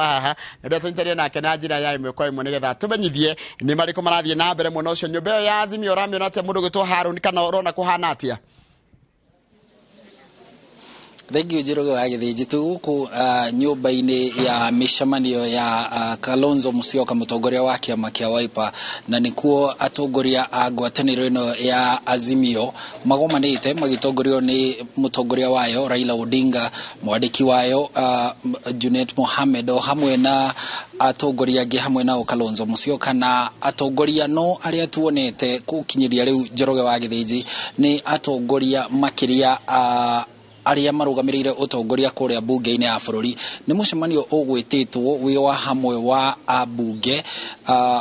haha ndio tunteria nake na njira ya imwe kwa imwe nigetha tumenyithie ni mariko marathie na mbere muno ucio nyumba ya Azimio Ramio nate mundu gitwo Harun kana urona kuhana atia. Thank you Njoroge wa Githĩnji tuguku nyumba-ini ya mishamanio ya Kalonzo Musyoka mutongoria wa kiama kia Wiper na nikuo atongoria a ngwatanĩro ino ya Azimio magomanite magitongorio ni mutongoria wayo Raila Odinga, mwandiki wayo Junet Mohamed o hamwe na atongoria angi hamwe na Kalonzo Musyoka na atongoria no aria tuonete kukinyiria riu Njoroge wa Githĩnji ni atongoria makiria aria marugamirire utongoria kuria bunge-ini ya bururi ni mucemanio ugwititwo wi wa hamwe wa abunge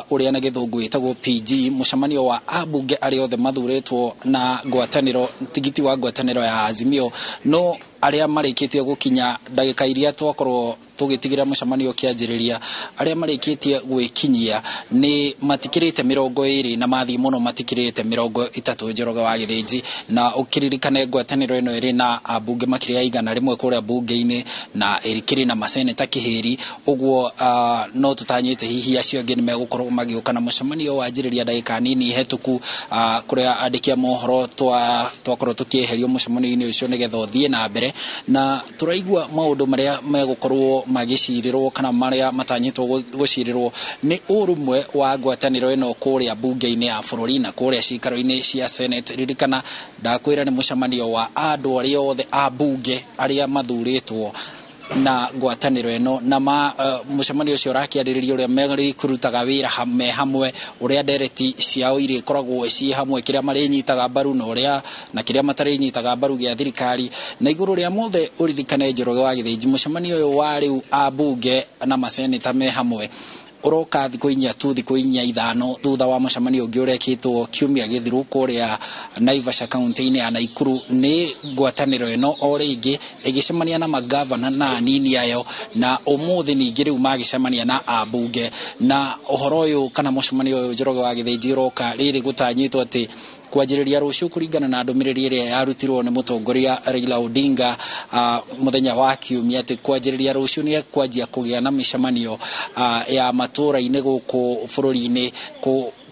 uria na githungu witagwo PG mucemanio wa abunge aria othe mathuretwo na ngwataniro tigiti wa ngwataniro ya Azimio no aria marikitie gukinya ndagika iria twakorwo tugitigira mucemanio kianjiriria aria marikitie gwikinyia ni matikirite 20 na mathi muno matikirite 30 Njoroge wa Githĩnji na ukiririkane ngwataniro ino iri na abunge makiria igana rimwe kuria bunge-ini na irikiri na maseneta kihiri uguo no tutanyite hihi acio angi ni megukorwo magiuka na mucemanio wanjiriria ndagika nini hetuku kuria andikia mohoro twakorwo tukieherio mucemanio-ini ucio nigetha uthie na mbere na turaigua maundu maria megukorwo magicirirwo kana maria matanyitwo gucirirwo ni urumwe wa ngwataniro ino kuria bunge-ini ya bururi na kuria cikaro-ini cia Senate ririkana ndakwira ni mucemanio wa andu aria othe a bunge aria mathuritwo na ngwataniro ino na mucemanio ucio rakiaririria uria meri kurutaga wira hamwe uria ndereti ciao iri koragwo ci hamwe kiria mari nyitaga mbaru na uria na kiria matari nyitaga mbaru gia thirikari na iguru ria mothe uririkane Njoroge wa Githĩnji mucemanio uyu wa riu abunge na maseneta me hamwe uroka thikũ 4 tu thikũ 5 thutha wa mucemanio ungi urekitwo kiumia githiru kuria Naivasha kaunti-ini ya Naikuru ni ngwataniro ino o ringi igicemania na magavana na anini ayo na umuthi ningi riu magicemania na abunge na uhoro uyu kana mucemanio uyu Njoroge wa Githĩnji uroka riri gutanyitwo ati kwanjiriria rucio kuringana na ndumiriri iria yarutirwo ni mutongoria Raila Odinga muthenya wa kiumia ati kwanjiriria rucio ni kwanjia kugia na mishamanio ya matura-ini guku bururi-ini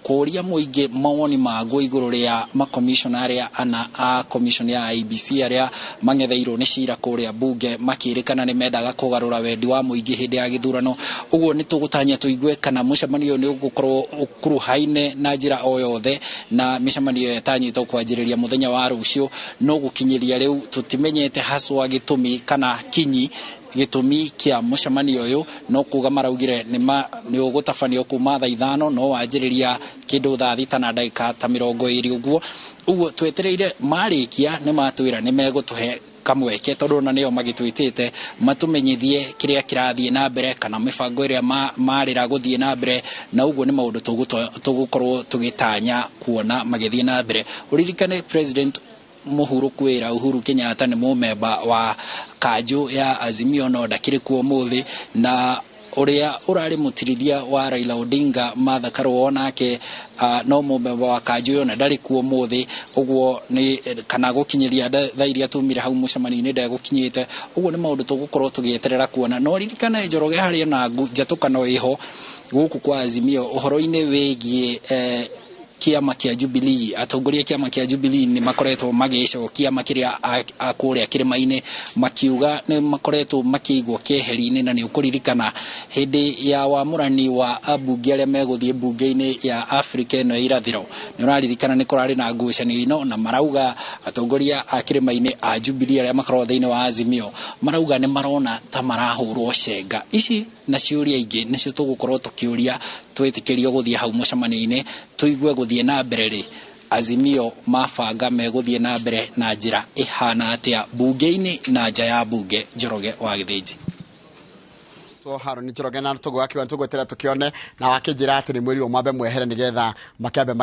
kuria muingi mawoni maguo iguru ria makomissionaria ana a commission ya IEBC aria mangetheirwo ni cira kuria bunge makirikana ni mendaga kugarura wendi wa muingi hindi ya githurano uguo ni tugutanya tuigue kana mucemanio ni ugukorwo ukuruhaine na njira o yothe na micemanio yatanyitwo kwanjiriria muthenya wa rucio no gukinyiria riu tutimenyete haswa gitumi kana kinyi gitumi kia mucemanio uyu no kuga maraugire ni ugutafanio kuma thaa 5 no wanjiriria kindu thaa 6 na ndagika ta 20 uguo twetereire marikia ni matwira ni megutuhe kamweke tondu na nio magitwitite matumenyithie kiria kirathie na mbere kana mibango iria marira guthie na mbere na uguo ni maundu tugukorwo tugitanya kuona magithie na mbere uririkane president Uhuru Kenyatta ni mumemba wa kanju ya Azimio no ndakiri kuo muthi na uria urari mutirithia wa Raila Odinga Martha Karua nake no mumemba wa kanju yo na ndari kuo muthi uguo ni kana gukinyiria thaa iria tumire hau mucemanio-ini ndagukinyite uguo ni maundu tugukorwo tugieterera kuona no ririkane Njoroge hari na njatukano iho guku kwa Azimio uhoro-ini wigie kiama kia Jubilee atongoria kiama kia Jubilee ni makoretwo magicokia makiria akuria kirima-ini makiuga ni makoretwo makigwo keheri-ini na ni ukuririkana hindi ya wamurani wa abunge aria meguthie bunge-ini ya Africa no irathiro ni uraririkana ni kurari na ngucanio ino na marauga atongoria a kirima-ini a Jubilee aria makorwo thiini wa Azimio marauga ni marona ta marahurwo cenga ici na ciuria ingi nicio tugukorwo tukiuria twitikirio guthie hau mucemanio-ini tuigue guthie na mbere ri Azimio mabanga meguthie na mbere na njira ihana atia bunge-ini na nja ya bunge Njoroge wa Githĩnji so Harun Njoroge na tugwakiwa tugwetera tukione na wakinjira ati ni mweri wa mwambe mwehere nigetha makiambe